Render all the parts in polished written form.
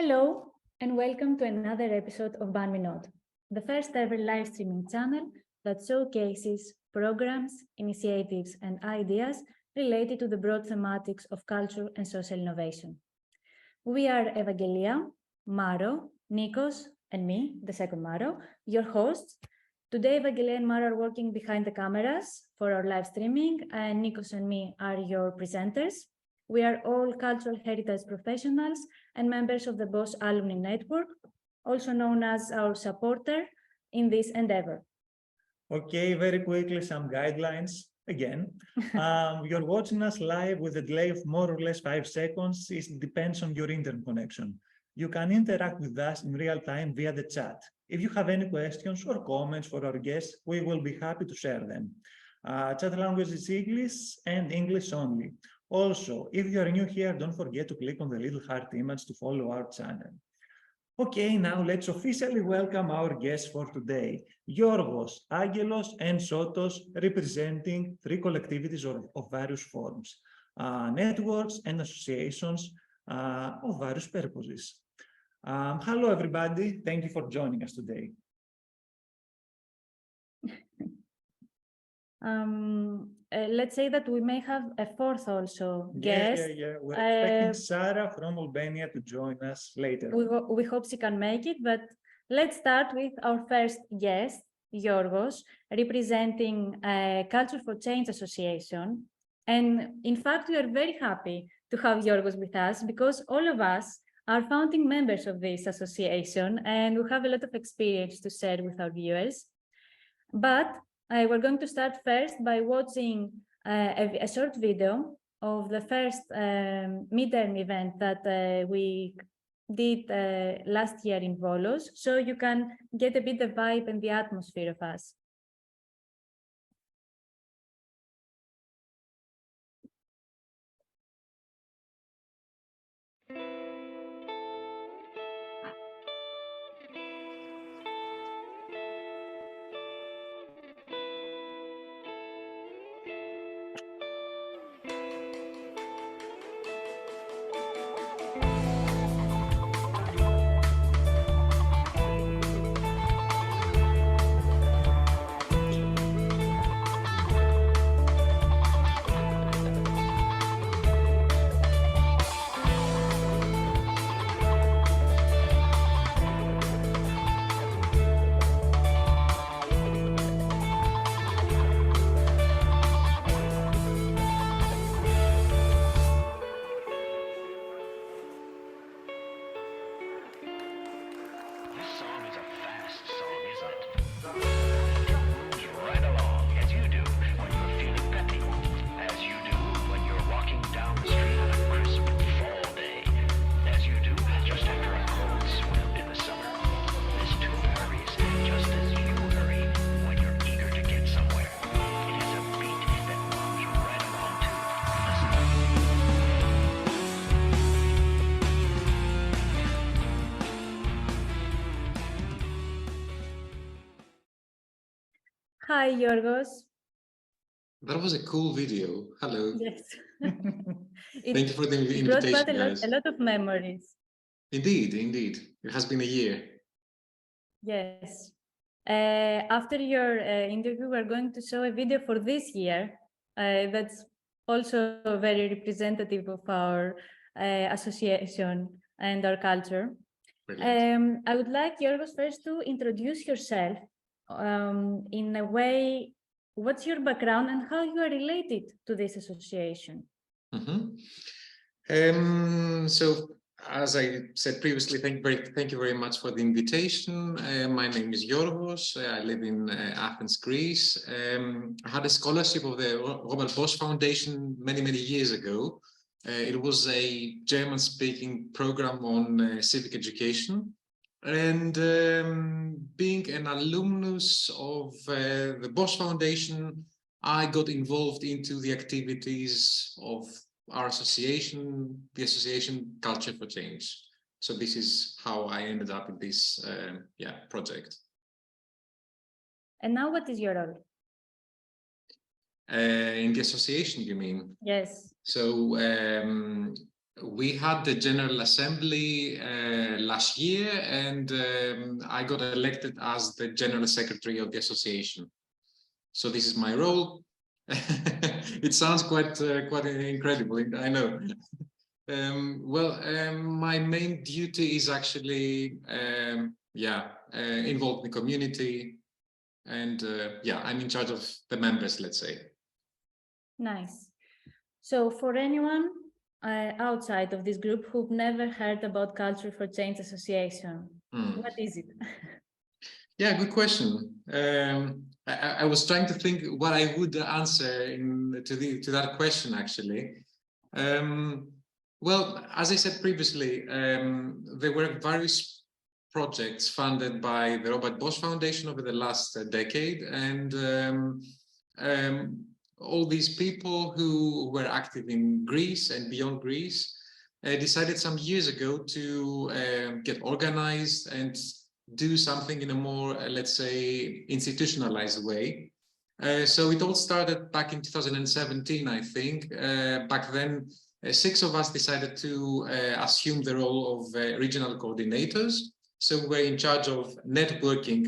Hello, and welcome to another episode of Ban Me Not, the first ever live streaming channel that showcases programs, initiatives, and ideas related to the broad thematics of culture and social innovation. We are Evangelia, Maro, Nikos, and me, the second Maro, your hosts. Today, Evangelia and Maro are working behind the cameras for our live streaming, and Nikos and me are your presenters. We are all cultural heritage professionals and members of the Bosch Alumni Network, also known as our supporter in this endeavor. Okay, very quickly, some guidelines. Again, you're watching us live with a delay of more or less 5 seconds. It depends on your internet connection. You can interact with us in real time via the chat. If you have any questions or comments for our guests, we will be happy to share them. Chat language is English and English only. Also, if you are new here, don't forget to click on the little heart image to follow our channel. Okay, now let's officially welcome our guests for today, Giorgos, Aggelos, and Sotos, representing 3 collectivities of various forms, networks and associations of various purposes. Hello, everybody. Thank you for joining us today. Let's say that we may have a fourth also guest. Yeah. We're expecting Sara from Albania to join us later. We hope she can make it, but let's start with our first guest, Giorgos, representing Culture for Change Association. And in fact, we are very happy to have Giorgos with us because all of us are founding members of this association and we have a lot of experience to share with our viewers. But we're going to start first by watching a short video of the first midterm event that we did last year in Volos, so you can get a bit the vibe and the atmosphere of us. Hi, Giorgos. That was a cool video. Hello. Yes. Thank you for the invitation, brought guys. A lot of memories. Indeed. It has been a year. Yes. After your interview, we're going to show a video for this year that's also very representative of our association and our culture. I would like Giorgos first to introduce yourself in a way. What's your background and how you are related to this association? So, as I said previously, thank you very much for the invitation. My name is Giorgos. I live in Athens, Greece. I had a scholarship of the Robert Bosch Foundation many years ago. It was a German-speaking program on civic education. And being an alumnus of the Bosch Foundation, I got involved into the activities of our association, the association Culture for Change. So this is how I ended up in this project. And now what is your role? In the association, you mean? Yes. So We had the General Assembly last year, and I got elected as the General Secretary of the association. So this is my role. It sounds quite incredible, I know. My main duty is actually involved in the community, and I'm in charge of the members, let's say. Nice. So for anyone outside of this group who've never heard about Culture for Change Association, what is it? Yeah, good question. I was trying to think what I would answer to that question, actually. Well, as I said previously, there were various projects funded by the Robert Bosch Foundation over the last decade, and all these people who were active in Greece and beyond Greece decided some years ago to get organized and do something in a more, let's say, institutionalized way. So it all started back in 2017, I think. Back then, 6 of us decided to assume the role of regional coordinators. So we're in charge of networking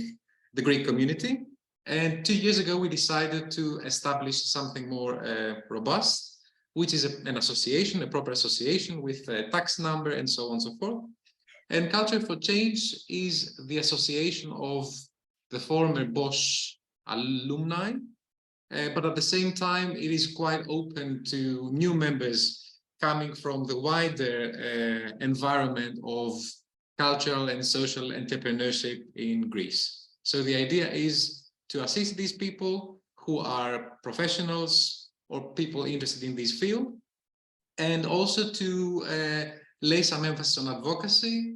the Greek community. And 2 years ago, we decided to establish something more robust, which is an association, a proper association with a tax number and so on and so forth. And Culture for Change is the association of the former Bosch alumni, but at the same time, it is quite open to new members coming from the wider environment of cultural and social entrepreneurship in Greece. So the idea is to assist these people who are professionals or people interested in this field, and also to lay some emphasis on advocacy.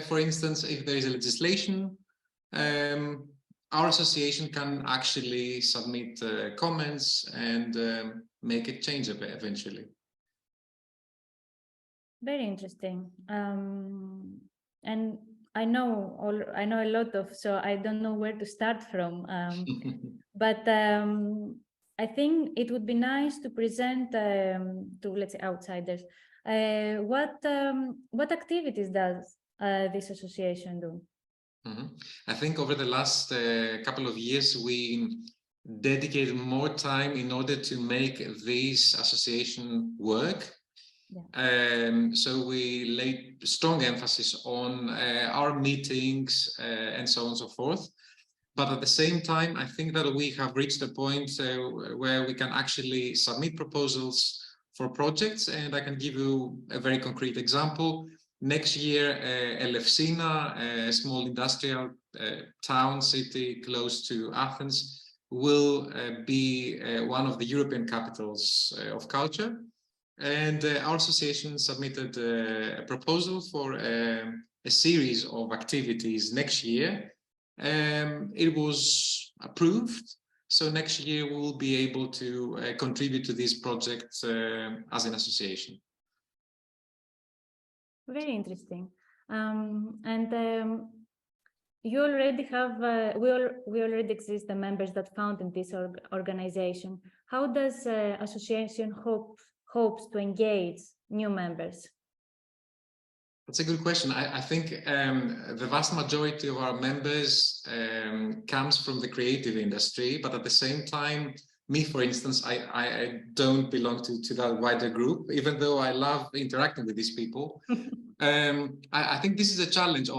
For instance, if there is a legislation, our association can actually submit comments and make it change a bit eventually. Very interesting. And I know a lot of, so I don't know where to start from. But I think it would be nice to present to, let's say, outsiders what activities does this association do? I think over the last couple of years, we dedicated more time in order to make this association work. Yeah. So we laid strong emphasis on our meetings and so on and so forth. But at the same time, I think that we have reached a point where we can actually submit proposals for projects. And I can give you a very concrete example. Next year, Elefsina, a small industrial town, city close to Athens, will be one of the European capitals of culture. And our association submitted a proposal for a series of activities next year. It was approved. So next year we will be able to contribute to this project as an association. Very interesting. You already have, we already exist the members that founded this organization. How does association hopes to engage new members? That's a good question. I think the vast majority of our members comes from the creative industry, but at the same time, me, for instance, I don't belong to that wider group, even though I love interacting with these people. I think this is a challenge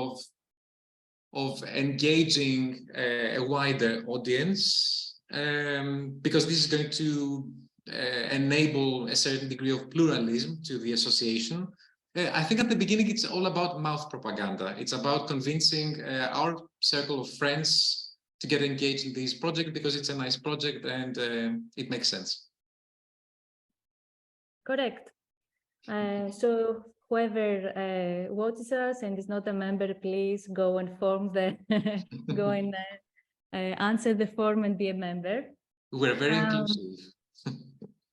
of engaging a wider audience, because this is going to enable a certain degree of pluralism to the association. I think at the beginning, it's all about mouth propaganda. It's about convincing our circle of friends to get engaged in this project because it's a nice project and it makes sense. Correct. So whoever watches us and is not a member, please go and form the, go and answer the form and be a member. We're very inclusive.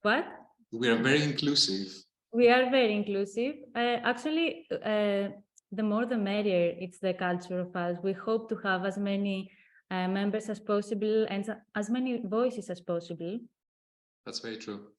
What? We are very inclusive. We are very inclusive. Actually, the more the merrier. It's the culture of us. We hope to have as many members as possible and as many voices as possible. That's very true.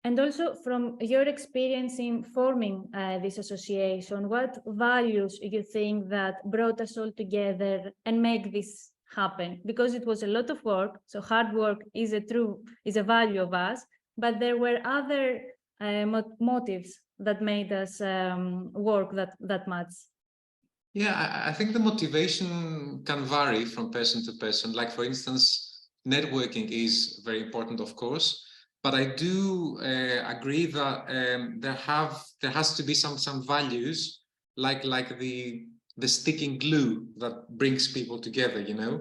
And also from your experience in forming this association, what values you think that brought us all together and make this happen? Because it was a lot of work, so hard work is a value of us, but there were other motives that made us work that much. Yeah, I think the motivation can vary from person to person. Like, for instance, networking is very important, of course, but I do agree that there has to be some values like the sticking glue that brings people together, you know.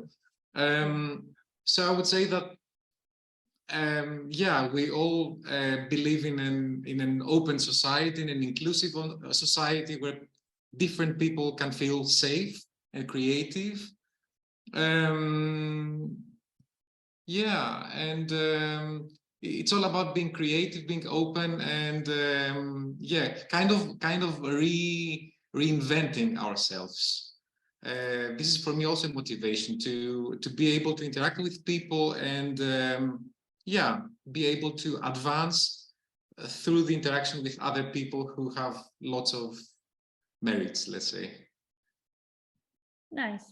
So I would say that yeah, we all believe in an open society, in an inclusive society where different people can feel safe and creative. Yeah, and it's all about being creative, being open, and yeah, kind of reinventing ourselves. This is for me also motivation to be able to interact with people and yeah, be able to advance through the interaction with other people who have lots of merits, let's say. Nice.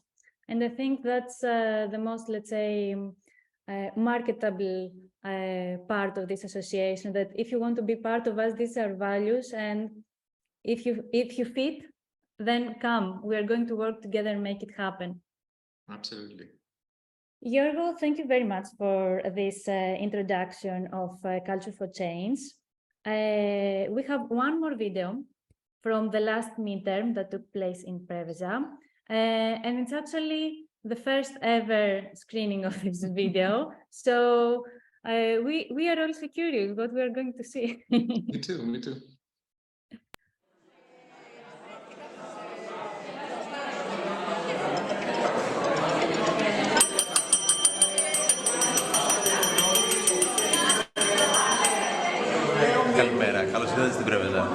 And I think that's the most, let's say, marketable part of this association, that if you want to be part of us, these are values, and if you fit, then come, we are going to work together and make it happen. Absolutely. Yorgo, thank you very much for this introduction of Culture for Change. We have one more video from the last midterm that took place in Preveza, and it's actually the first ever screening of this video. So we are also curious what we are going to see. Me too, me too. Καλημέρα, καλώς ήρθατε στην Πρέβεζα.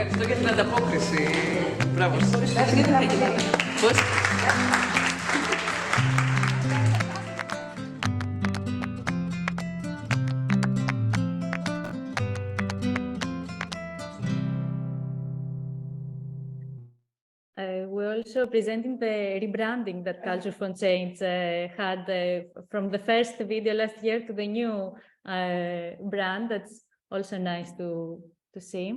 Ευχαριστώ για την ανταπόκριση. Μπράβο σας. Πώς? We're also presenting the rebranding that Culture for Change had from the first video last year to the new brand. That's also nice to see.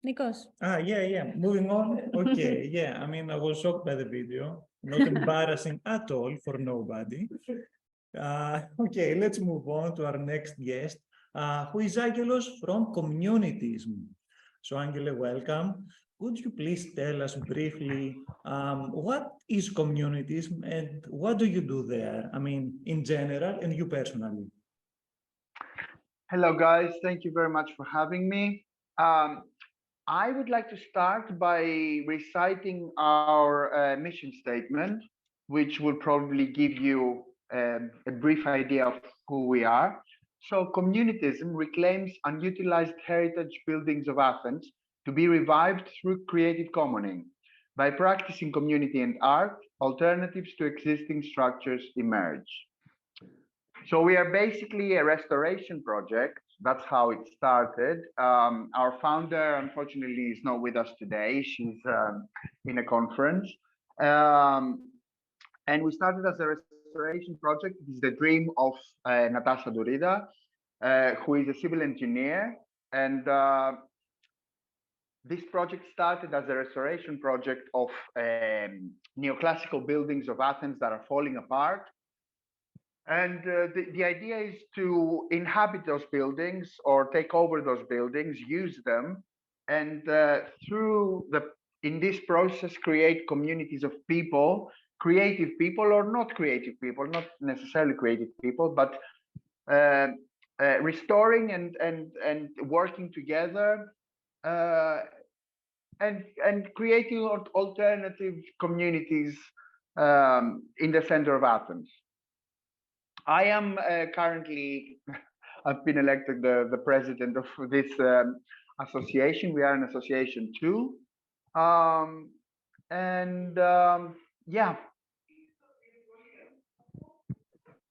Nikos. Yeah. Moving on. Okay, yeah. I mean, I was shocked by the video. Not embarrassing at all for nobody. Okay, let's move on to our next guest, who is Aggelos from Communitism. So Angela, welcome. Could you please tell us briefly what is communitism and what do you do there? I mean, in general and you personally. Hello, guys. Thank you very much for having me. I would like to start by reciting our mission statement, which will probably give you a brief idea of who we are. So, communitism reclaims unutilized heritage buildings of Athens to be revived through creative commoning. By practicing community and art, alternatives to existing structures emerge. So we are basically a restoration project. That's how it started. Our founder, unfortunately, is not with us today. She's in a conference. And we started as a restoration project. It is the dream of Natasha Dorida, who is a civil engineer. And this project started as a restoration project of neoclassical buildings of Athens that are falling apart. And the idea is to inhabit those buildings or take over those buildings, use them, and in this process, create communities of people, creative people or not creative people, not necessarily creative people, but restoring and working together and creating alternative communities in the center of Athens. I am currently, I've been elected the president of this association. We are an association too. Yeah.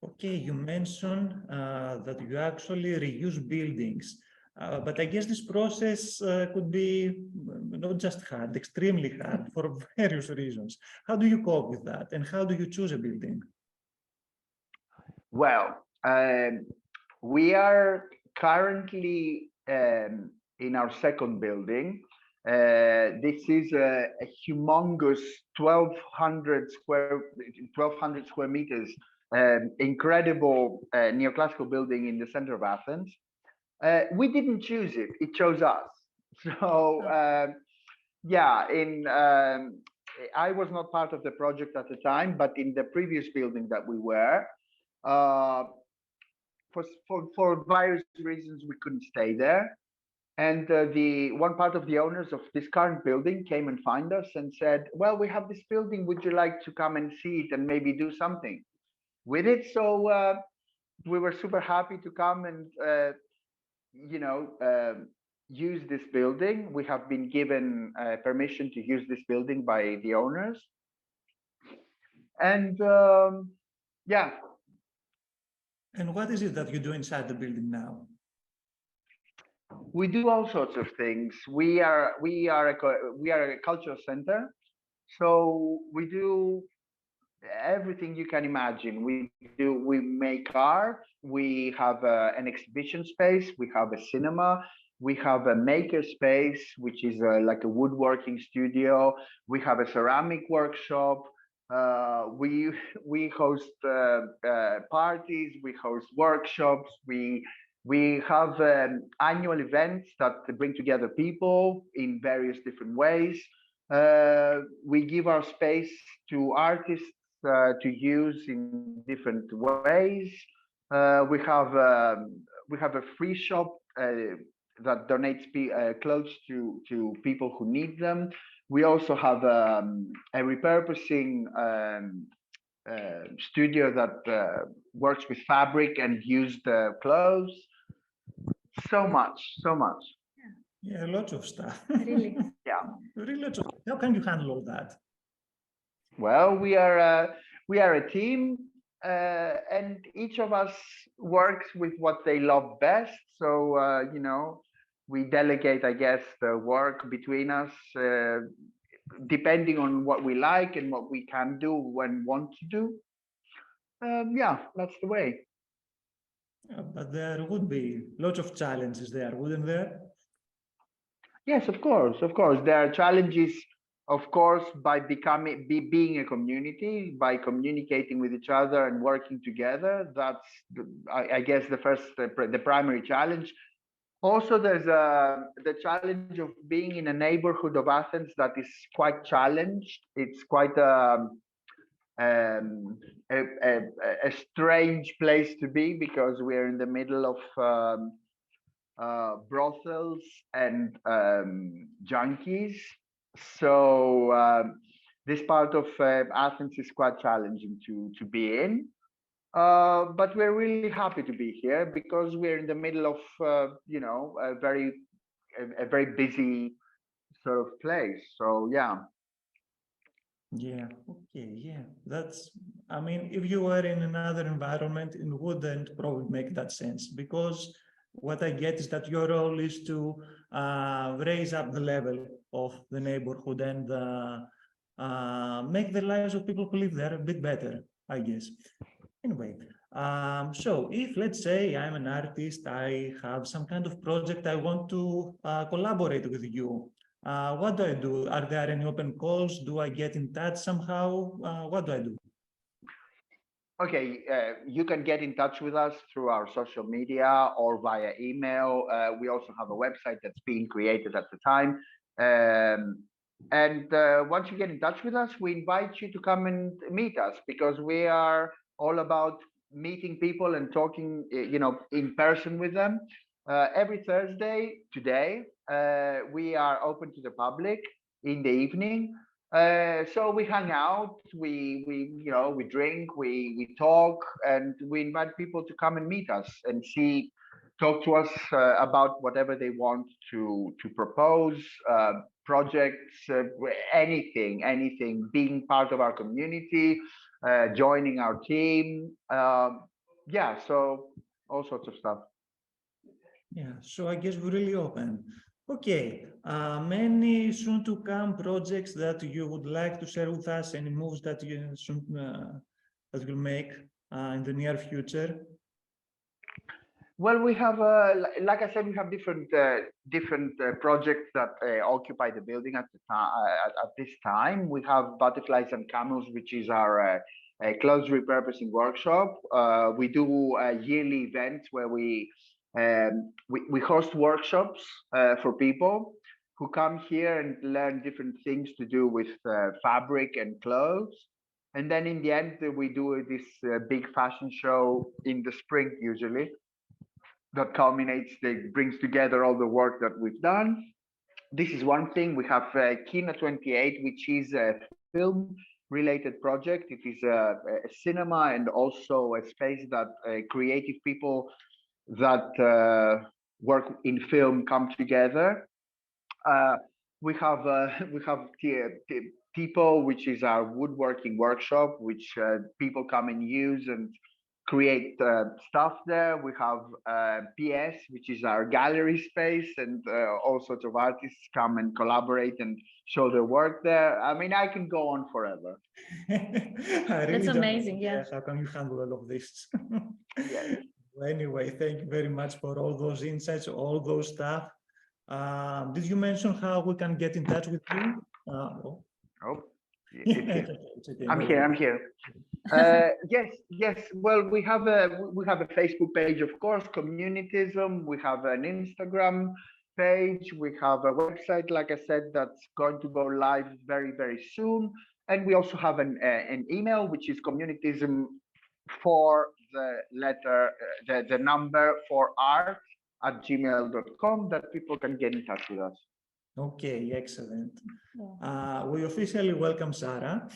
Okay, you mentioned that you actually reuse buildings, but I guess this process could be not just hard, extremely hard for various reasons. How do you cope with that? And how do you choose a building? Well, we are currently in our second building. This is a humongous 1,200 square meters, incredible neoclassical building in the center of Athens. We didn't choose it; it chose us. So, yeah, I was not part of the project at the time, but in the previous building that we were. For various reasons, we couldn't stay there. And the one part of the owners of this current building came and found us and said, well, we have this building. Would you like to come and see it and maybe do something with it? So we were super happy to come and, use this building. We have been given permission to use this building by the owners. And yeah. And what is it that you do inside the building now? We do all sorts of things. We are a cultural center, so we do everything you can imagine. We make art. We have an exhibition space. We have a cinema. We have a maker space, which is like a woodworking studio. We have a ceramic workshop. We host parties. We host workshops. We have annual events that bring together people in various different ways. We give our space to artists to use in different ways. We have a free shop that donates clothes to people who need them. We also have a repurposing studio that works with fabric and used clothes. So much. Yeah, lots of stuff. Really? Yeah. Really lots of. How can you handle all that? Well, we are a team, and each of us works with what they love best. So we delegate, I guess, the work between us, depending on what we like and what we can do and want to do. Yeah, that's the way. Yeah, but there would be lots of challenges there, wouldn't there? Yes, of course. There are challenges, of course, by being a community, by communicating with each other and working together. That's, I guess, the primary challenge. Also, there's the challenge of being in a neighborhood of Athens that is quite challenged. It's quite um, a strange place to be because we're in the middle of brothels and junkies. So this part of Athens is quite challenging to be in. But we're really happy to be here because we're in the middle of, a very busy sort of place. So yeah. Yeah, okay, yeah. I mean, if you were in another environment, it wouldn't probably make that sense because what I get is that your role is to raise up the level of the neighborhood and make the lives of people who live there a bit better, I guess. Anyway, so if let's say I'm an artist, I have some kind of project, I want to collaborate with you. What do I do? Are there any open calls? Do I get in touch somehow? What do I do? Okay, you can get in touch with us through our social media or via email. We also have a website that's being created at the time. And once you get in touch with us, we invite you to come and meet us because we are all about meeting people and talking, in person with them. Every Thursday today, we are open to the public in the evening. So we hang out, we drink, we talk, and we invite people to come and meet us and talk to us about whatever they want to propose, projects, anything, being part of our community, joining our team. Yeah, so all sorts of stuff. Yeah, so I guess we're really open. Okay, many soon to come projects that you would like to share with us, any moves that you soon that you'll make in the near future? Well, we have, like I said, we have different projects that occupy the building at this time. We have Butterflies and Camels, which is our clothes repurposing workshop. We do yearly events where we host workshops for people who come here and learn different things to do with fabric and clothes. And then in the end, we do this big fashion show in the spring usually. That brings together all the work that we've done. This is one thing. We have Kina 28, which is a film-related project. It is a cinema and also a space that creative people that work in film come together. We have Tipo, which is our woodworking workshop, which people come and use and create stuff there. We have PS, which is our gallery space, and all sorts of artists come and collaborate and show their work there. I mean, I can go on forever. That's amazing, yeah. How can you handle all of this? Yes. Anyway, thank you very much for all those insights, all those stuff. Did you mention how we can get in touch with you? Oh. It's okay. I'm here. Yes. Well, we have a Facebook page, of course, Communitism. We have an Instagram page. We have a website, like I said, that's going to go live very, very soon. And we also have an email, which is Communitism for the letter, the number for art @gmail.com, that people can get in touch with us. Okay, excellent. We officially welcome Sara.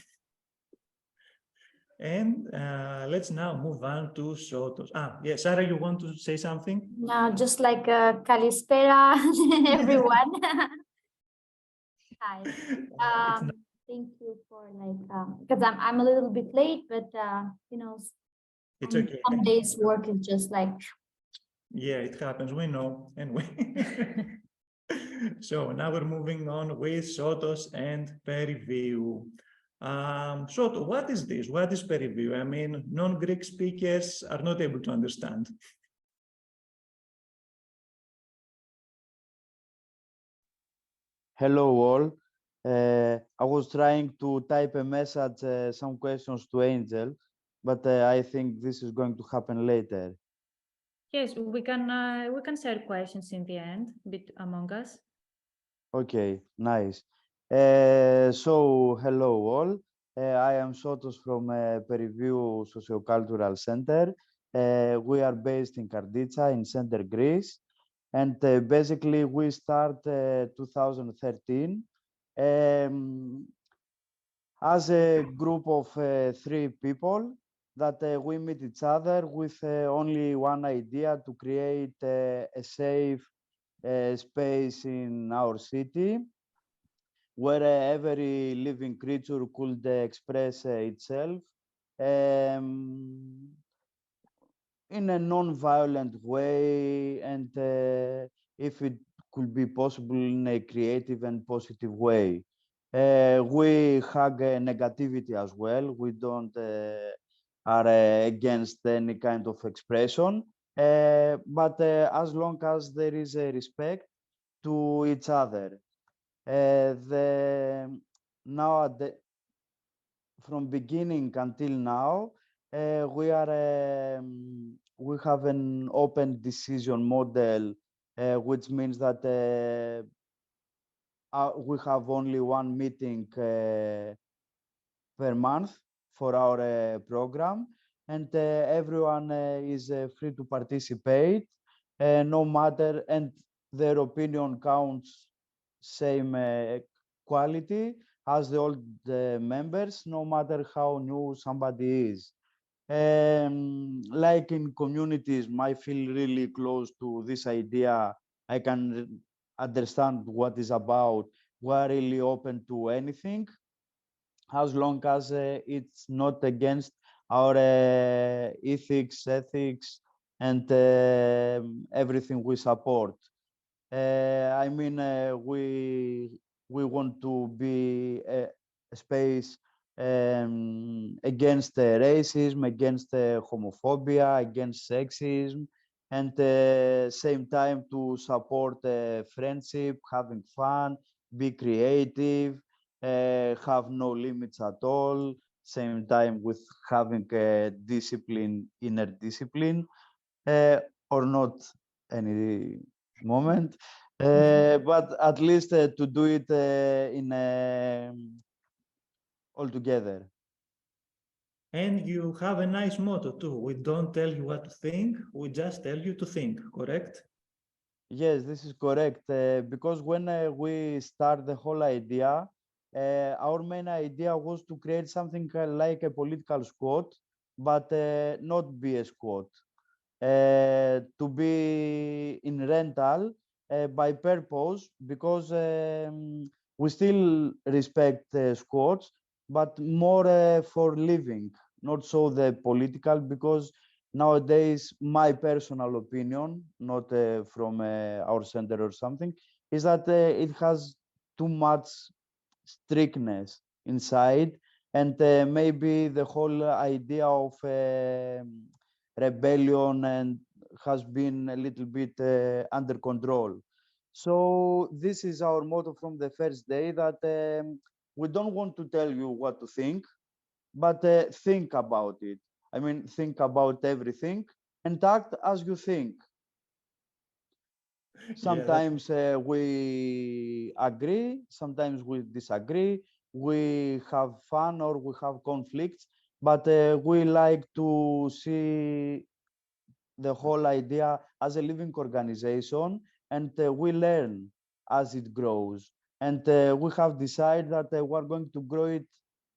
And let's now move on to Sotos. Yeah, Sara, you want to say something? No, just like Kalispera, everyone. Hi. Thank you for because I'm a little bit late, but it's okay. Some days work is just like. Yeah, it happens. We know. Anyway. So now we're moving on with Sotos and Peri Viou. So what is this? What is Peri Viou? I mean, non-Greek speakers are not able to understand. Hello all. I was trying to type a message, some questions to Angel, but I think this is going to happen later. Yes, we can share questions in the end among us. Okay, nice. So, hello all. I am Sotos from Peri Viou Socio-Cultural Center. We are based in Karagiotas in Center Greece. And basically, we start 2013 as a group of 3 people that we meet each other with only one idea to create a safe space in our city where every living creature could express itself in a non-violent way, and if it could be possible, in a creative and positive way. We hug negativity as well. We don't are against any kind of expression, but as long as there is a respect to each other. From beginning until now, we have an open decision model, which means that we have only one meeting per month for our program, and everyone is free to participate, no matter, and their opinion counts same quality as the old members, no matter how new somebody is. Like in communities, I feel really close to this idea. I can understand what is about. We're really open to anything, as long as it's not against our ethics, and everything we support. I mean, we want to be a space against racism, against homophobia, against sexism, and same time to support friendship, having fun, be creative, have no limits at all. Same time with having discipline, inner discipline, or not any moment, but at least to do it in all together. And you have a nice motto too. We don't tell you what to think, we just tell you to think, correct? Yes, this is correct. Because when we start the whole idea, our main idea was to create something like a political squad, but not be a squad. To be in rental by purpose, because we still respect squads, but more for living, not so the political, because nowadays my personal opinion, not from our center or something, is that it has too much strictness inside, and maybe the whole idea of rebellion and has been a little bit under control. So this is our motto from the first day, that we don't want to tell you what to think, but think about it. I mean, think about everything and act as you think. Sometimes we agree, sometimes we disagree, we have fun or we have conflicts, but we like to see the whole idea as a living organization, and we learn as it grows. And we have decided that we're going to grow it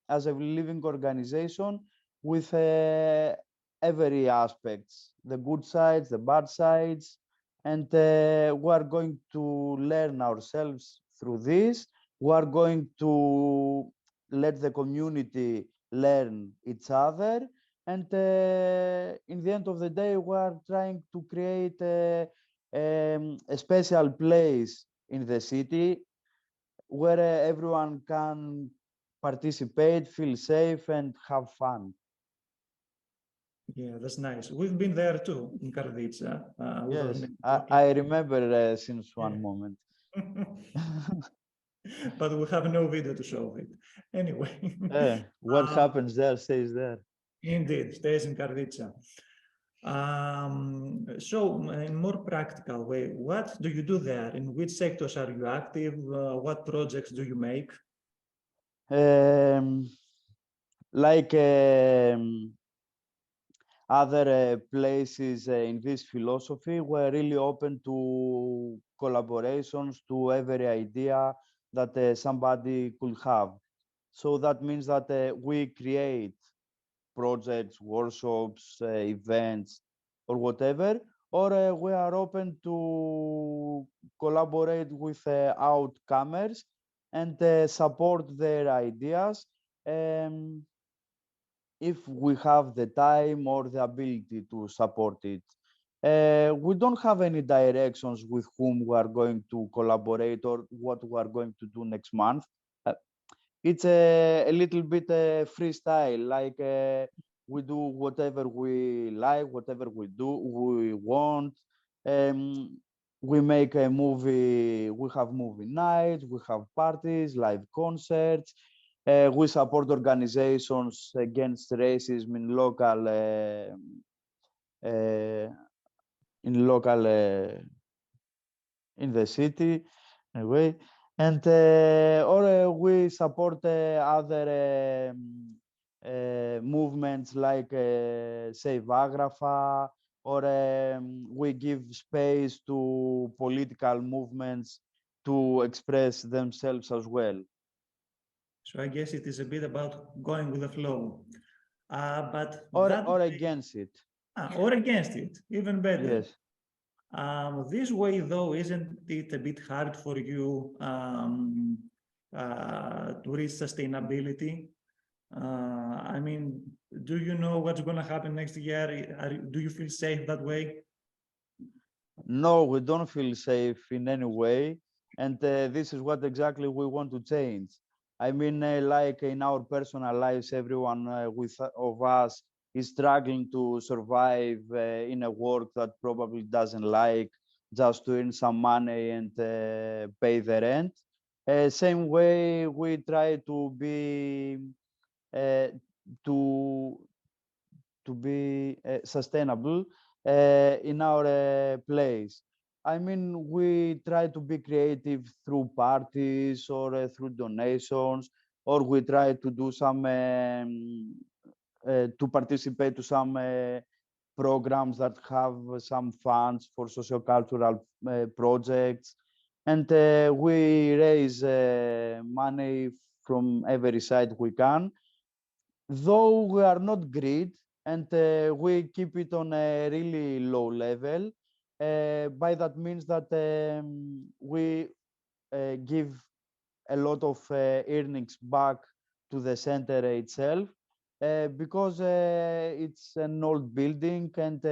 as a living organization with every aspects, the good sides, the bad sides, and we are going to learn ourselves through this. We are going to let the community learn each other, and in the end of the day, we are trying to create a special place in the city where everyone can participate, feel safe, and have fun. Yeah, that's nice. We've been there too, in Karagiotas. Yes, I remember since one moment. But we have no video to show it. Anyway. What happens there stays there. Indeed, stays in Karagiotas. So in more practical way, what do you do there? In which sectors are you active? What projects do you make? Like other places in this philosophy, we're really open to collaborations, to every idea that somebody could have. So that means that we create projects, workshops, events, or whatever, or we are open to collaborate with outcomers and support their ideas if we have the time or the ability to support it. We don't have any directions with whom we are going to collaborate or what we are going to do next month. It's a little bit freestyle, like we do whatever we like, whatever we want. We make a movie, we have movie nights, we have parties, live concerts. We support organizations against racism in local in the city anyway, and or we support other movements like Save Agrafa, or we give space to political movements to express themselves as well. So I guess it is a bit about going with the flow, but Or against it. Or against it, even better. Yes. This way, though, isn't it a bit hard for you to reach sustainability? I mean, do you know what's going to happen next year? Do you feel safe that way? No, we don't feel safe in any way. And this is what exactly we want to change. I mean, like in our personal lives, everyone of us is struggling to survive in a work that probably doesn't like, just to earn some money and pay the rent. Same way, we try to be to be sustainable in our place. I mean, we try to be creative through parties or through donations, or we try to do some to participate to some programs that have some funds for socio-cultural projects, and we raise money from every side we can, though we are not greed, and we keep it on a really low level. By that means that we give a lot of earnings back to the center itself, because it's an old building and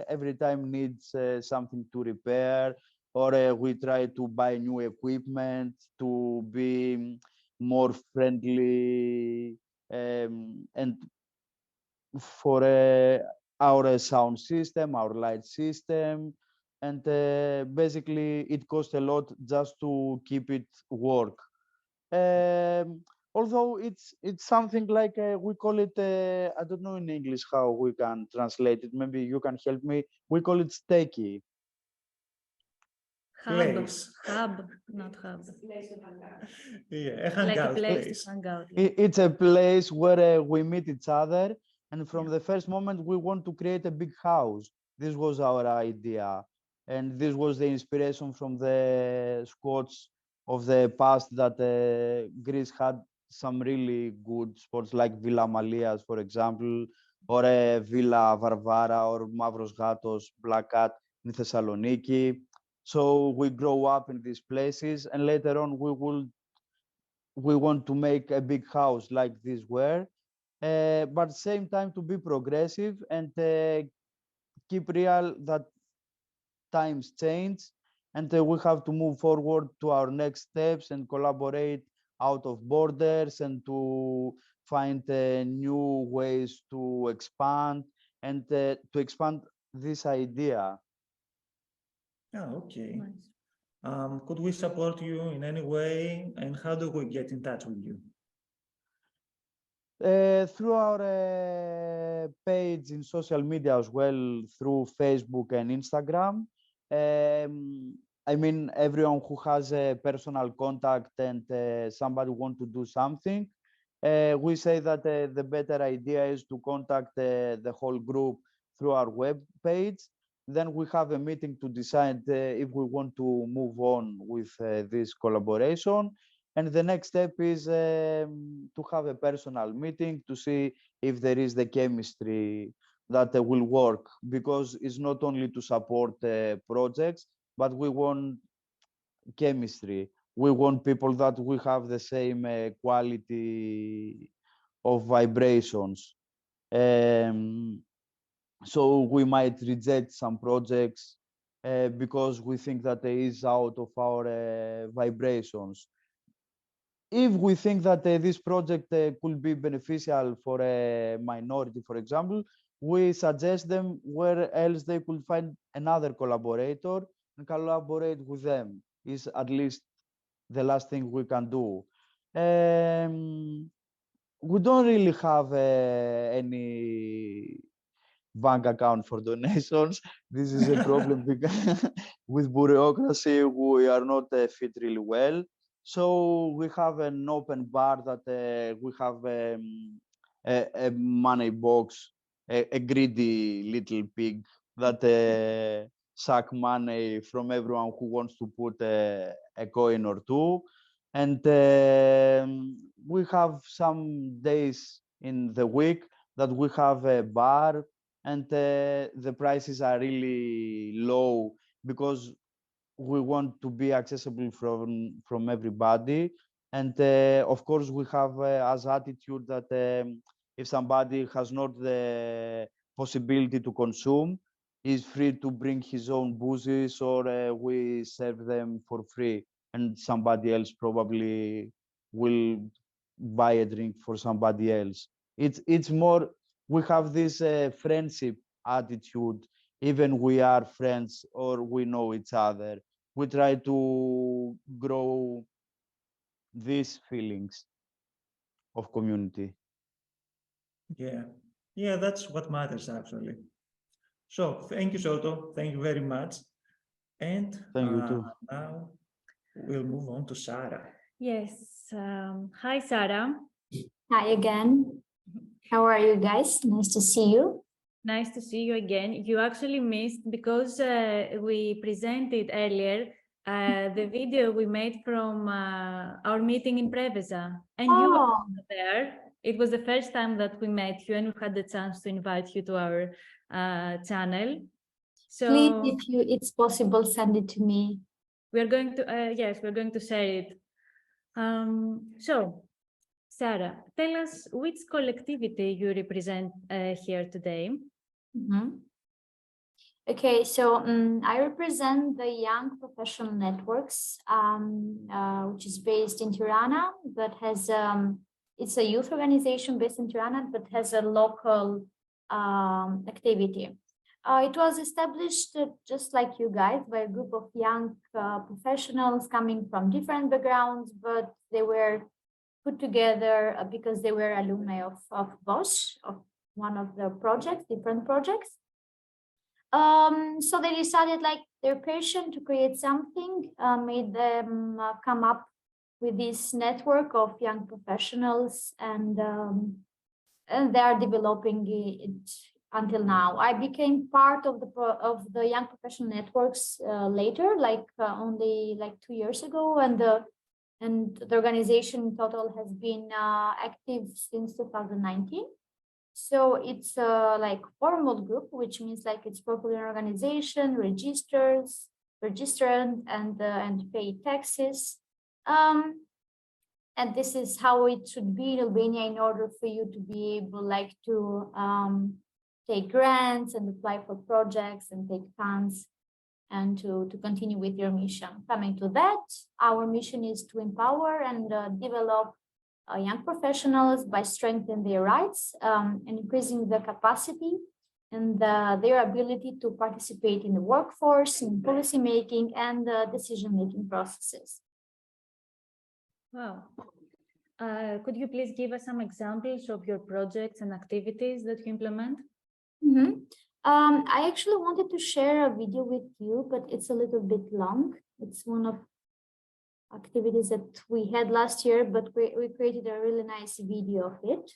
every time needs something to repair, or we try to buy new equipment to be more friendly and for our sound system, our light system, and basically it costs a lot just to keep it work. Although it's something like we call it, I don't know in English how we can translate it. Maybe you can help me. We call it stakey. Hub, not hub. Yeah, a hangout place. Hangout. It's a place where we meet each other, and from the first moment we want to create a big house. This was our idea, and this was the inspiration from the Scots of the past, that Greece had some really good spots like Villa Malias, for example, or Villa Varvara or Mavros Gatos, Black Cat in Thessaloniki. So we grow up in these places, and later on we want to make a big house like this were, but same time to be progressive and keep real that times change, and we have to move forward to our next steps and collaborate out of borders and to find new ways to expand and to expand this idea. Oh, okay. Nice. Could we support you in any way, and how do we get in touch with you? Through our page in social media as well, through Facebook and Instagram. I mean, everyone who has a personal contact and somebody want to do something, we say that the better idea is to contact the whole group through our web page. Then we have a meeting to decide if we want to move on with this collaboration. And the next step is to have a personal meeting to see if there is the chemistry that will work, because it's not only to support projects, but we want chemistry. We want people that we have the same quality of vibrations. So we might reject some projects because we think that it is out of our vibrations. If we think that this project could be beneficial for a minority, for example, we suggest them where else they could find another collaborator and collaborate with them. Is at least the last thing we can do. We don't really have any bank account for donations. This is a problem because with bureaucracy, we are not fit really well. So we have an open bar that we have a money box, a greedy little pig that suck money from everyone who wants to put a coin or two. And we have some days in the week that we have a bar, and the prices are really low because we want to be accessible from everybody. And of course, we have as attitude that if somebody has not the possibility to consume, he's free to bring his own boozes, or we serve them for free, and somebody else probably will buy a drink for somebody else. It's more, we have this friendship attitude. Even we are friends or we know each other, we try to grow these feelings of community. Yeah, that's what matters actually. So thank you, Soto. Thank you very much. And Thank you too. now we'll move on to Sara. Yes. Hi, Sara. Hi again. How are you guys? Nice to see you. Nice to see you again. You actually missed because we presented earlier the video we made from our meeting in Preveza, and you were also there. It was the first time that we met you, and we had the chance to invite you to our channel. So please, if it's possible, send it to me. We are going to yes, we're going to share it. So, Sara, tell us which collectivity you represent here today. Okay, so I represent the Young Professional Networks, which is based in Tirana, but has it's a youth organization based in Tirana, but has a local activity. It was established just like you guys by a group of young professionals coming from different backgrounds, but they were put together because they were alumni of Bosch, of one of the projects, different projects. So they decided, like, their passion to create something made them come up with this network of young professionals, and they are developing it until now. I became part of the young professional networks later, like only like 2 years ago, and the organization in total has been active since 2019. So it's like formal group, which means like it's properly organization, registered and pay taxes. And this is how it should be in Albania in order for you to be able like to take grants and apply for projects and take funds and to continue with your mission. Coming to that, our mission is to empower and develop young professionals by strengthening their rights and increasing the capacity and their ability to participate in the workforce, in policy making and decision-making processes. Wow. could you please give us some examples of your projects and activities that you implement? I actually wanted to share a video with you, but it's a little bit long. It's one of activities that we had last year, but we created a really nice video of it.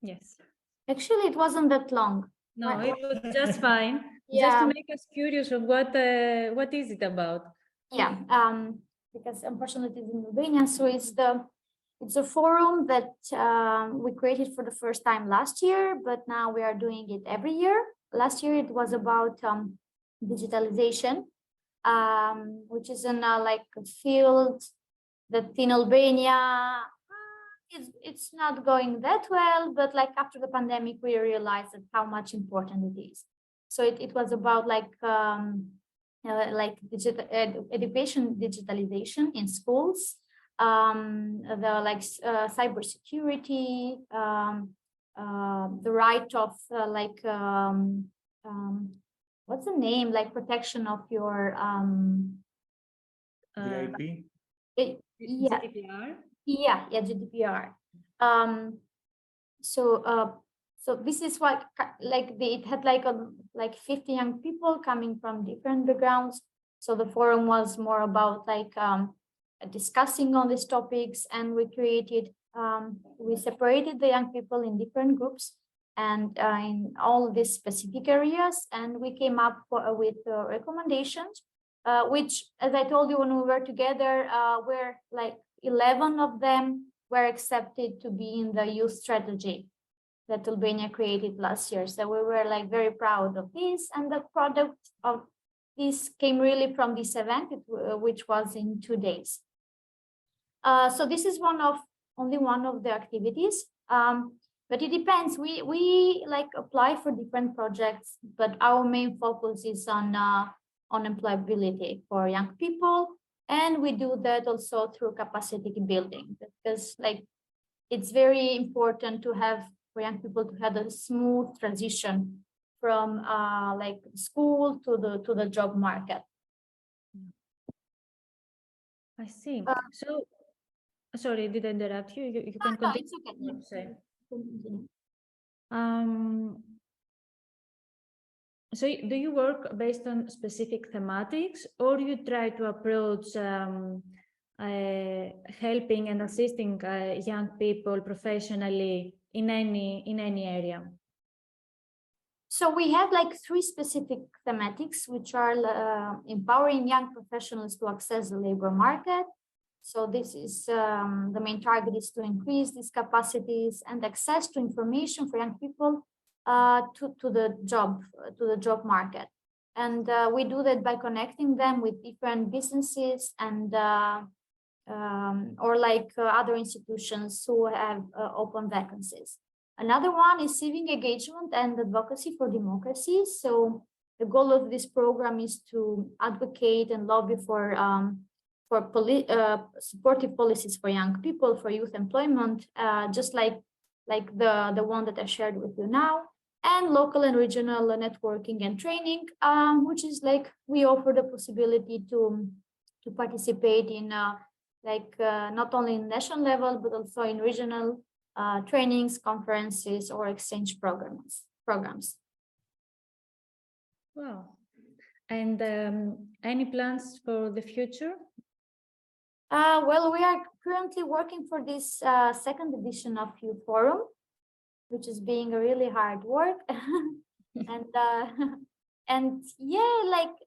Yes. Actually, it wasn't that long. No, it was just fine. Just Yeah. to make us curious of what is it about? Yeah, because unfortunately it's in Albania, so it's a forum that we created for the first time last year, but now we are doing it every year. Last year it was about digitalization, which is in like a field that in Albania it's not going that well, but like after the pandemic we realized that how much important it is. So it was about like education digitalization in schools, the like cybersecurity, the right of what's the name, like protection of your VIP? yeah. GDPR? Yeah, GDPR. So this is what it had like 50 young people coming from different backgrounds. So the forum was more about like discussing on these topics, and we separated the young people in different groups and in all these specific areas, and we came up with recommendations, which, as I told you when we were together, were like 11 of them were accepted to be in the youth strategy that Albania created last year. So we were like very proud of this, and the product of this came really from this event, which was in 2 days. So this is only one of the activities, but it depends. We like apply for different projects, but our main focus is on employability for young people. And we do that also through capacity building, because like it's very important to have for young people to have a smooth transition from like school to the job market. I see. So, sorry, did I interrupt you? You can No, continue. it's okay. No, sorry. Continue. So do you work based on specific thematics, or you try to approach helping and assisting young people professionally in any area? So we have like 3 specific thematics, which are empowering young professionals to access the labor market. So this is the main target is to increase these capacities and access to information for young people to the job market. And we do that by connecting them with different businesses and or like other institutions who have open vacancies. Another one is civic engagement and advocacy for democracy. So the goal of this program is to advocate and lobby for supportive policies for young people, for youth employment, just like the one that I shared with you now, and local and regional networking and training, which is like we offer the possibility to participate in not only in national level, but also in regional trainings, conferences, or exchange programs. Wow. And any plans for the future? Well, we are currently working for this second edition of Viou Forum, which is being a really hard work. And yeah, like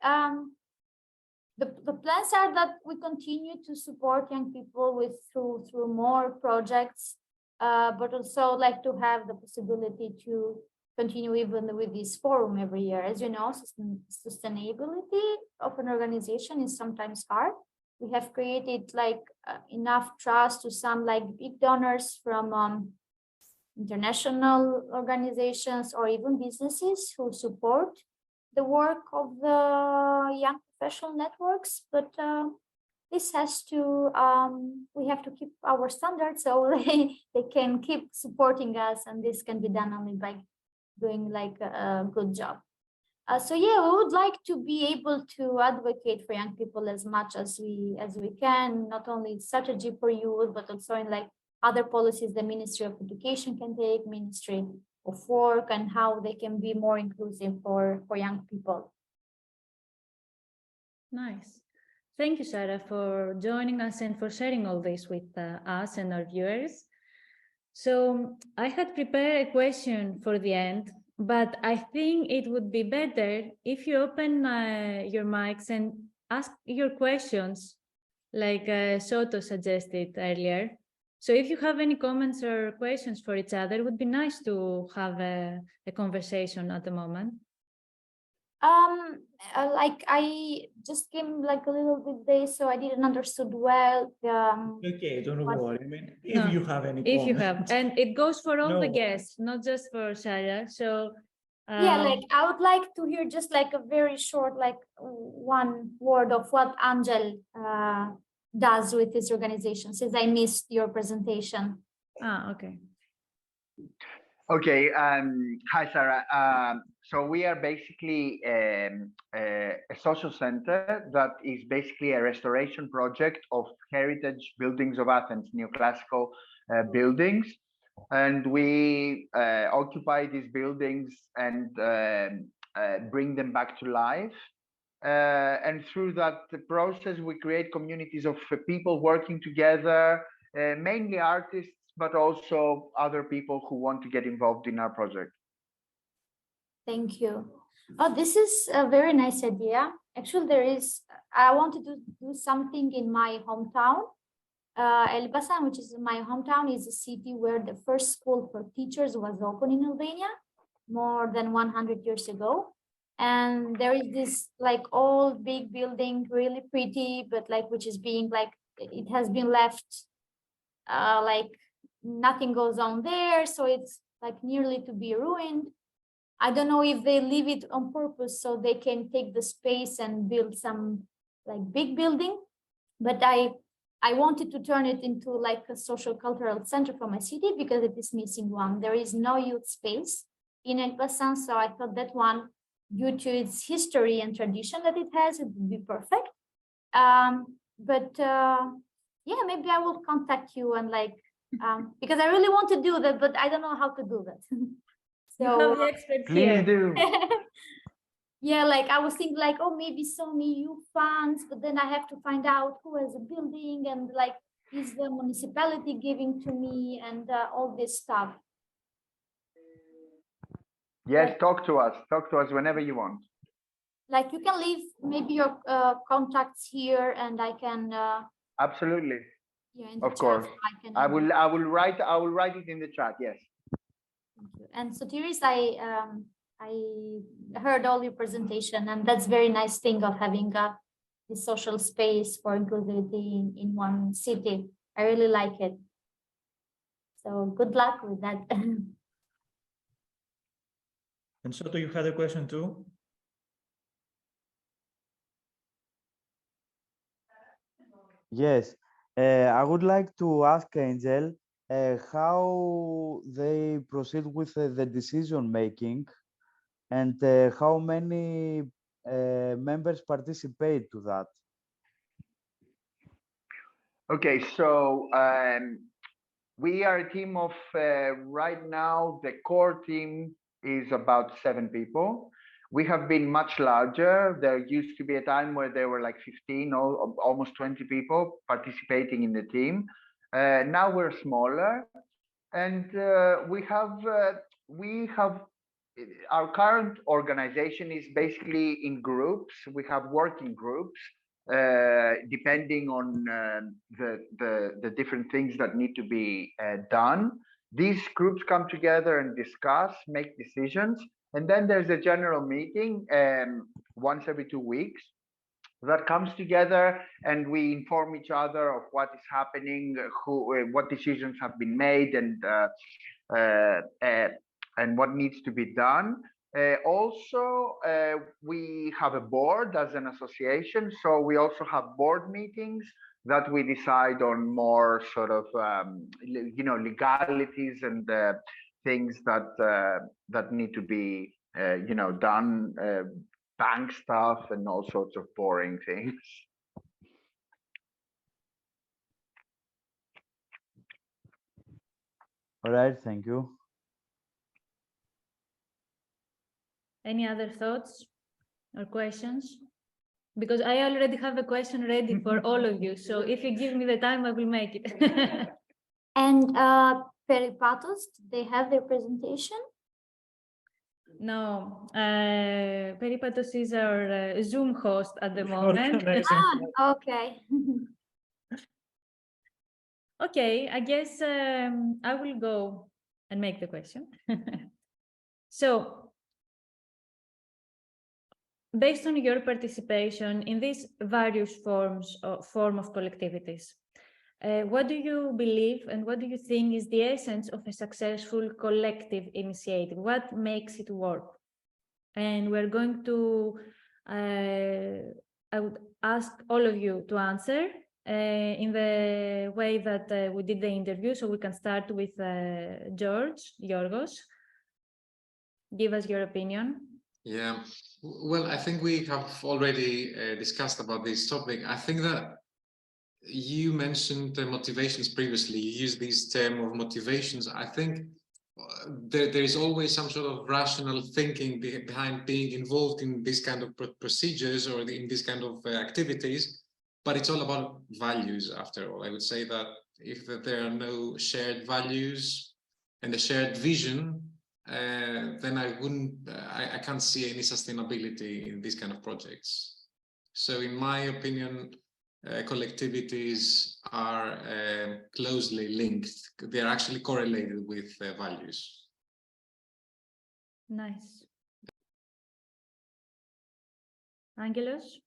the plans are that we continue to support young people with through more projects, but also like to have the possibility to continue even with this forum every year. As you know, sustainability of an organization is sometimes hard. We have created like enough trust to some like big donors from international organizations or even businesses who support the work of the young professional networks, but this has to, we have to keep our standards so they can keep supporting us, and this can be done only by doing like a good job. So yeah, we would like to be able to advocate for young people as much as we can, not only strategy for youth, but also in like other policies the Ministry of Education can take, Ministry of Work, and how they can be more inclusive for young people. Nice. Thank you, Sara, for joining us and for sharing all this with us and our viewers. So I had prepared a question for the end, but I think it would be better if you open your mics and ask your questions, like Sotos suggested earlier. So if you have any comments or questions for each other, it would be nice to have a conversation at the moment. Like I just came like a little bit late, so I didn't understood well. Okay, don't worry. I mean, if you have any if you have, comments. and it goes for all the No. guests, not just for Sara. So yeah, like I would like to hear just like a very short, like one word of what Angel does with his organization, since I missed your presentation. Okay. Okay, hi Sarah. So we are basically a social center that is basically a restoration project of heritage buildings of Athens, neoclassical buildings. And we occupy these buildings and bring them back to life. And through that process, we create communities of people working together, mainly artists, but also other people who want to get involved in our project. Thank you. Oh, this is a very nice idea. Actually, I wanted to do something in my hometown. Elbasan, which is my hometown, is a city where the first school for teachers was opened in Albania more than 100 years ago. And there is this like old big building, really pretty, but like which is being like, it has been left like nothing goes on there. So it's like nearly to be ruined. I don't know if they leave it on purpose so they can take the space and build some like big building, but I wanted to turn it into like a social cultural center for my city because it is missing one. There is no youth space in Elbasan, so I thought that one, due to its history and tradition that it has, it would be perfect. Yeah, maybe I will contact you and like because I really want to do that, but I don't know how to do that. So you have the experts please here. do. Yeah, like I was thinking like, oh, maybe Sony youth funds, but then I have to find out who has a building and like, is the municipality giving to me and all this stuff. Yes, Like, talk to us whenever you want. like you can leave maybe your contacts here and I can Absolutely. yeah, in the Of chat, course. so I will write it in the chat. Yes. Thank you. And Sotiris, I heard all your presentation, and that's very nice thing of having this social space for inclusivity in one city. I really like it. So good luck with that. And Soto, you had a question too? Yes, I would like to ask Angel how they proceed with the decision making and how many members participate to that. Okay, so we are a team of right now, the core team is about 7 people. We have been much larger. There used to be a time where there were like 15 or almost 20 people participating in the team. Now we're smaller, and we have our current organization is basically in groups. We have working groups depending on the different things that need to be done. These groups come together and discuss, make decisions, and then there's a general meeting once every 2 weeks that comes together, and we inform each other of what is happening, what decisions have been made, and what needs to be done. Also, we have a board as an association, so we also have board meetings that we decide on more sort of legalities and things that need to be done, bank stuff and all sorts of boring things. All right, thank you. Any other thoughts or questions? Because I already have a question ready for all of you. So if you give me the time, I will make it. And Peripatos, they have their presentation? No, Peripatos is our Zoom host at the moment. Ah, okay. Okay, I guess I will go and make the question. So, based on your participation in these various form of collectivities, what do you believe and what do you think is the essence of a successful collective initiative? What makes it work? And we're going to, I would ask all of you to answer in the way that we did the interview. So we can start with Yorgos. Give us your opinion. Yeah, well, I think we have already discussed about this topic. I think that you mentioned the motivations previously. You used this term of motivations. I think there is always some sort of rational thinking behind being involved in this kind of procedures or in this kind of activities, but it's all about values after all. I would say that if there are no shared values and a shared vision, then I can't see any sustainability in these kind of projects. So in my opinion, collectivities are closely linked. They're actually correlated with values. Nice. Aggelos?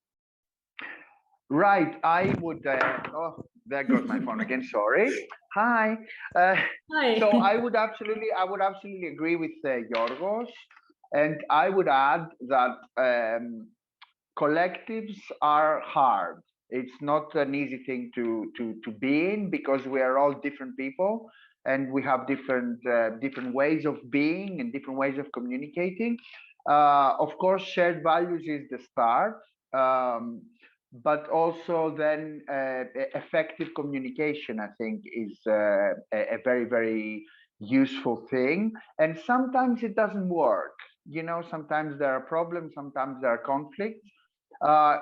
Right, I would, oh, there goes my phone again, sorry. Hi. Hi. So I would absolutely agree with Yorgos, and I would add that collectives are hard. It's not an easy thing to be in, because we are all different people and we have different ways of being and different ways of communicating. Of course, shared values is the start. But also then effective communication, I think, is a very, very useful thing. And sometimes it doesn't work. Sometimes there are problems, sometimes there are conflicts.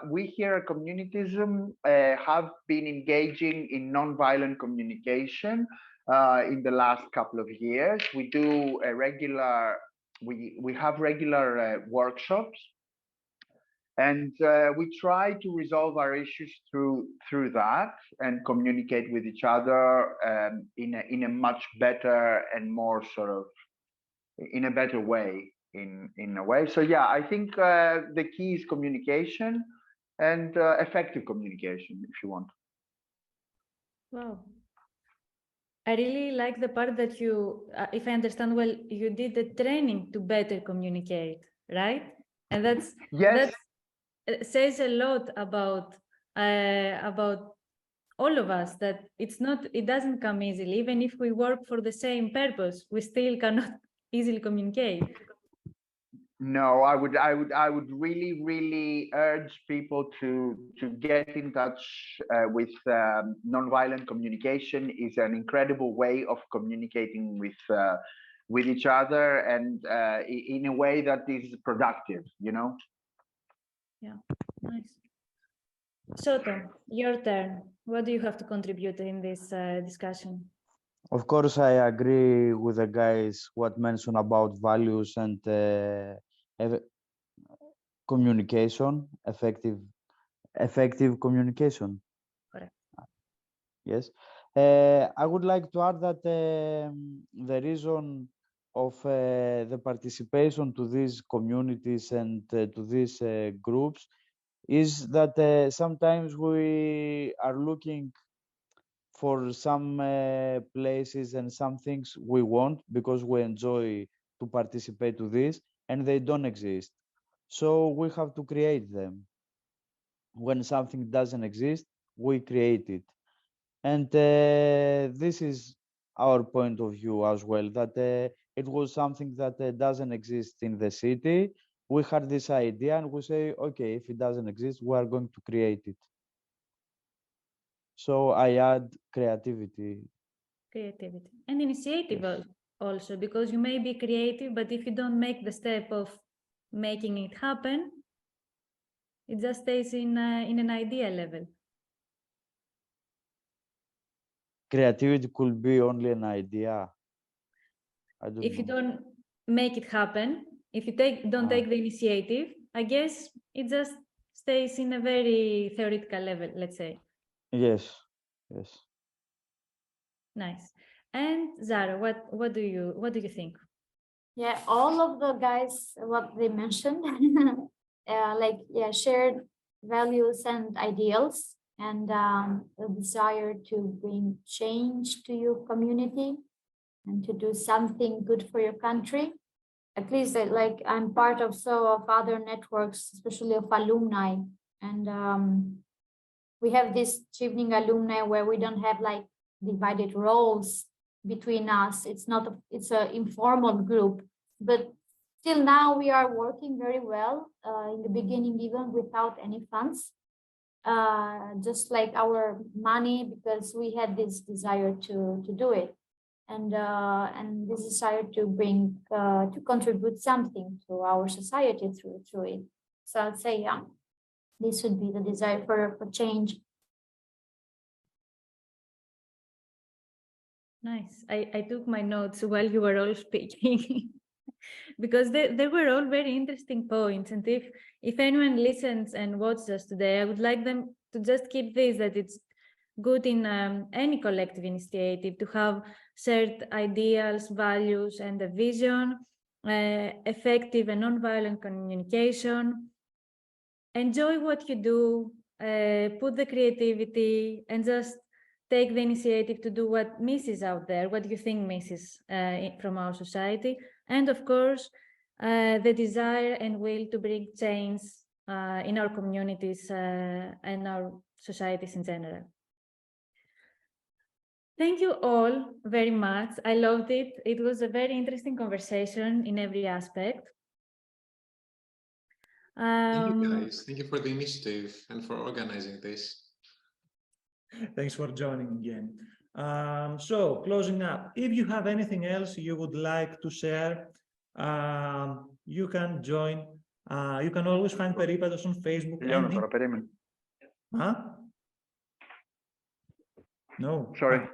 We here at Communitism have been engaging in non-violent communication in the last couple of years. We do we have regular workshops. And we try to resolve our issues through that and communicate with each other in a much better and more sort of in a better way in a way. So yeah, I think the key is communication and effective communication, if you want. Wow. I really like the part that you, if I understand well, you did the training to better communicate, right? And that's yes. It says a lot about all of us, that it doesn't come easily. Even if we work for the same purpose, we still cannot easily communicate. No, I would really, really urge people to get in touch with nonviolent communication. Is an incredible way of communicating with with each other and in a way that is productive, you know? Yeah, nice. Soto, your turn. What do you have to contribute in this discussion? Of course, I agree with the guys what mentioned about values and communication, effective communication. Correct. Yes. I would like to add that the reason of the participation to these communities and to these groups is that sometimes we are looking for some places and some things we want because we enjoy to participate to this, and they don't exist. So we have to create them. When something doesn't exist, we create it. And this is our point of view as well, that it was something that doesn't exist in the city. We had this idea and we say, okay, if it doesn't exist, we are going to create it. So I add creativity. Creativity and initiative Yes. also, because you may be creative, but if you don't make the step of making it happen, it just stays in an idea level. Creativity could be only an idea. I don't If you know. don't make it happen, if you don't take the initiative, I guess it just stays in a very theoretical level, let's say. Yes, yes. Nice. And Zara, what do you think? Yeah, all of the guys, what they mentioned, shared values and ideals, and a desire to bring change to your community and to do something good for your country. At least I'm part of other networks, especially of alumni, and we have this evening alumni where we don't have like divided roles between us. It's an informal group, but till now we are working very well. In the beginning, even without any funds, just like our money, because we had this desire to do it, and this desire to bring to contribute something to our society through it. So I'd say, yeah, this would be the desire for change. Nice. I took my notes while you were all speaking because they were all very interesting points. And if anyone listens and watches us today, I would like them to just keep this, that it's good in any collective initiative to have shared ideals, values, and a vision, effective and non-violent communication. Enjoy what you do, put the creativity, and just take the initiative to do what misses out there, what you think misses from our society. And of course, the desire and will to bring change in our communities and our societies in general. Thank you all very much. I loved it. It was a very interesting conversation in every aspect. Thank you guys. Thank you for the initiative and for organizing this. Thanks for joining again. So closing up, if you have anything else you would like to share, you can join. You can always find Peripatos on Facebook. Huh? No. Sorry.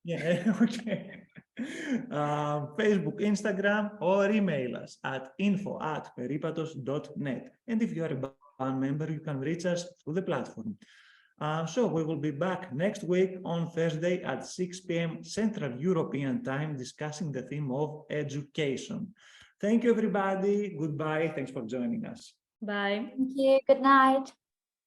Yeah, okay. Facebook, Instagram, or email us at info@peripatos.net. And if you are a band member, you can reach us through the platform. So we will be back next week on Thursday at 6 p.m. Central European Time, discussing the theme of education. Thank you, everybody. Goodbye. Thanks for joining us. Bye. Thank you. Good night.